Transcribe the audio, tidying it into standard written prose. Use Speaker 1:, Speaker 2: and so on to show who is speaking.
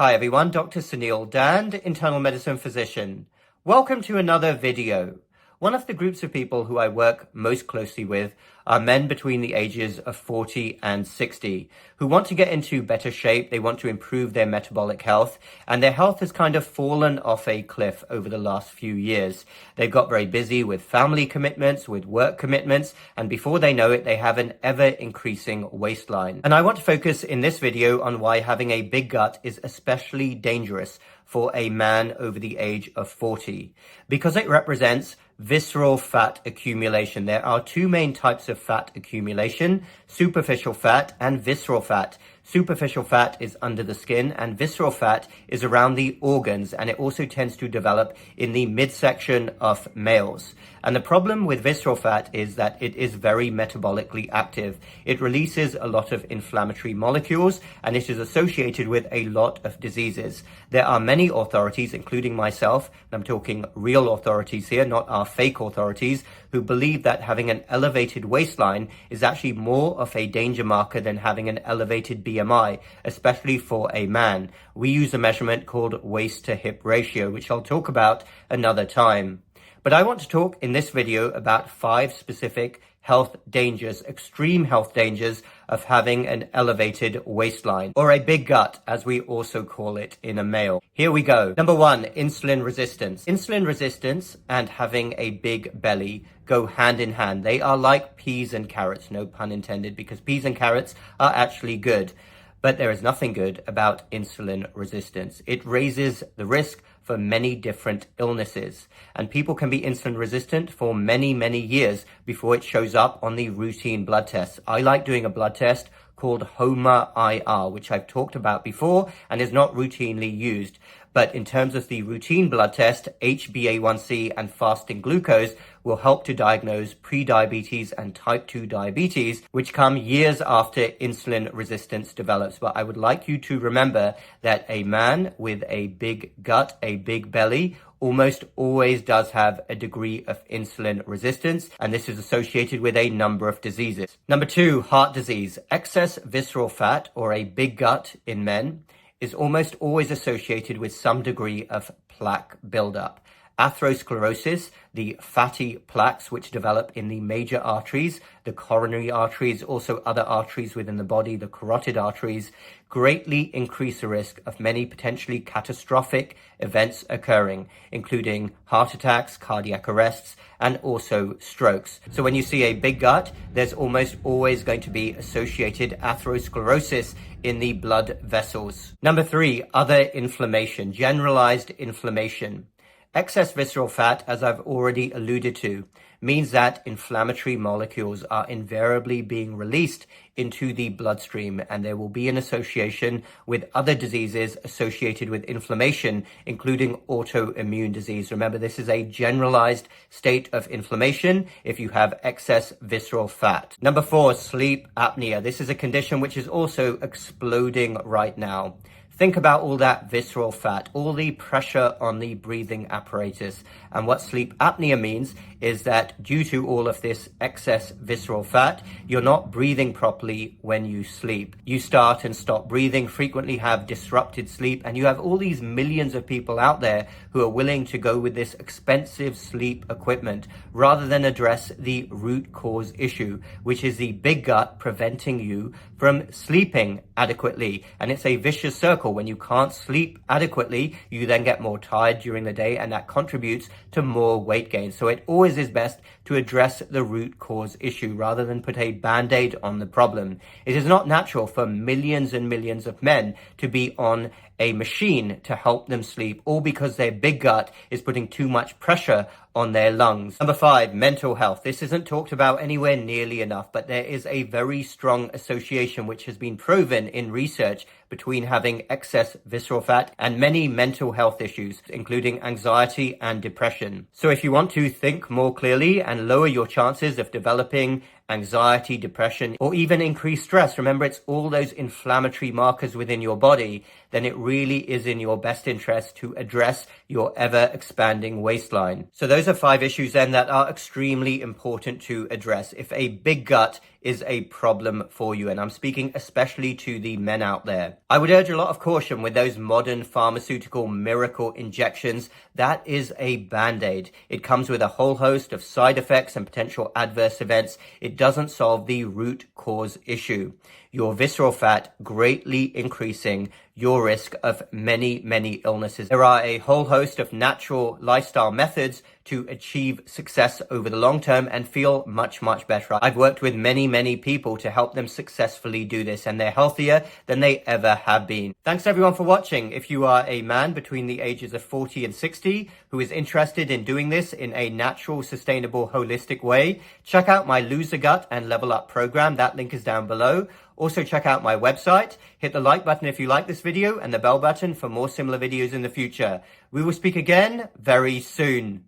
Speaker 1: Hi everyone, Dr. Suneel, Dhand, internal medicine physician. Welcome to another video. One of the groups of people who I work most closely with are men between the ages of 40 and 60 who want to get into better shape. They want to improve their metabolic health, and their health has kind of fallen off a cliff over the last few years. They've got very busy with family commitments, with work commitments, and before they know it, they have an ever increasing waistline. And I want to focus in this video on why having a big gut is especially dangerous for a man over the age of 40, because it represents visceral fat accumulation. There are two main types of fat accumulation: superficial fat and visceral fat. Superficial fat is under the skin and visceral fat is around the organs, and it also tends to develop in the midsection of males. And the problem with visceral fat is that it is very metabolically active. It releases a lot of inflammatory molecules, and it is associated with a lot of diseases. There are many authorities, including myself, and I'm talking real authorities here, not our fake authorities, who believe that having an elevated waistline is actually more of a danger marker than having an elevated BMI, especially for a man. We use a measurement called waist to hip ratio, which I'll talk about another time. But I want to talk in this video about 5 specific health dangers, extreme health dangers of having an elevated waistline, or a big gut, as we also call it in a male. Here we go. Number 1, insulin resistance. Insulin resistance and having a big belly go hand in hand. They are like peas and carrots, no pun intended, because peas and carrots are actually good. But there is nothing good about insulin resistance. It raises the risk for many different illnesses, and people can be insulin resistant for many, many years before it shows up on the routine blood tests. I like doing a blood test called HOMA-IR, which I've talked about before and is not routinely used. But in terms of the routine blood test, HbA1c and fasting glucose will help to diagnose prediabetes and type 2 diabetes, which come years after insulin resistance develops. But I would like you to remember that a man with a big gut, a big belly, almost always does have a degree of insulin resistance, and this is associated with a number of diseases. Number 2, heart disease. Excess visceral fat, or a big gut in men, is almost always associated with some degree of plaque buildup. Atherosclerosis, the fatty plaques which develop in the major arteries, the coronary arteries, also other arteries within the body, the carotid arteries, greatly increase the risk of many potentially catastrophic events occurring, including heart attacks, cardiac arrests, and also strokes. So when you see a big gut, there's almost always going to be associated atherosclerosis in the blood vessels. Number 3, other inflammation, generalized inflammation. Excess visceral fat, as I've already alluded to, means that inflammatory molecules are invariably being released into the bloodstream, and there will be an association with other diseases associated with inflammation, including autoimmune disease. Remember, this is a generalized state of inflammation if you have excess visceral fat. Number 4, sleep apnea. This is a condition which is also exploding right now. Think about all that visceral fat, all the pressure on the breathing apparatus. And what sleep apnea means is that due to all of this excess visceral fat, you're not breathing properly when you sleep. You start and stop breathing, frequently have disrupted sleep, and you have all these millions of people out there who are willing to go with this expensive sleep equipment rather than address the root cause issue, which is the big gut preventing you from sleeping adequately. And it's a vicious circle. When you can't sleep adequately, you then get more tired during the day, and that contributes to more weight gain. So it always is best to address the root cause issue rather than put a band-aid on the problem. It is not natural for millions and millions of men to be on a machine to help them sleep, all because their big gut is putting too much pressure on their lungs. Number 5, mental health. This isn't talked about anywhere nearly enough, but there is a very strong association which has been proven in research between having excess visceral fat and many mental health issues, including anxiety and depression. So if you want to think more clearly and lower your chances of developing anxiety, depression, or even increased stress, remember it's all those inflammatory markers within your body then it really is in your best interest to address your ever-expanding waistline. So those are 5 issues then that are extremely important to address if a big gut is a problem for you, and I'm speaking especially to the men out there. I would urge a lot of caution with those modern pharmaceutical miracle injections. That is a band-aid. It comes with a whole host of side effects and potential adverse events. It doesn't solve the root cause issue. Your visceral fat greatly increasing your risk of many, many illnesses. There are a whole host of natural lifestyle methods to achieve success over the long term and feel much, much better. I've worked with many, many people to help them successfully do this, and they're healthier than they ever have been. Thanks everyone for watching. If you are a man between the ages of 40 and 60 who is interested in doing this in a natural, sustainable, holistic way, check out my Lose the Gut and Level Up program. That link is down below. Also check out my website, hit the like button if you like this video, and the bell button for more similar videos in the future. We will speak again very soon.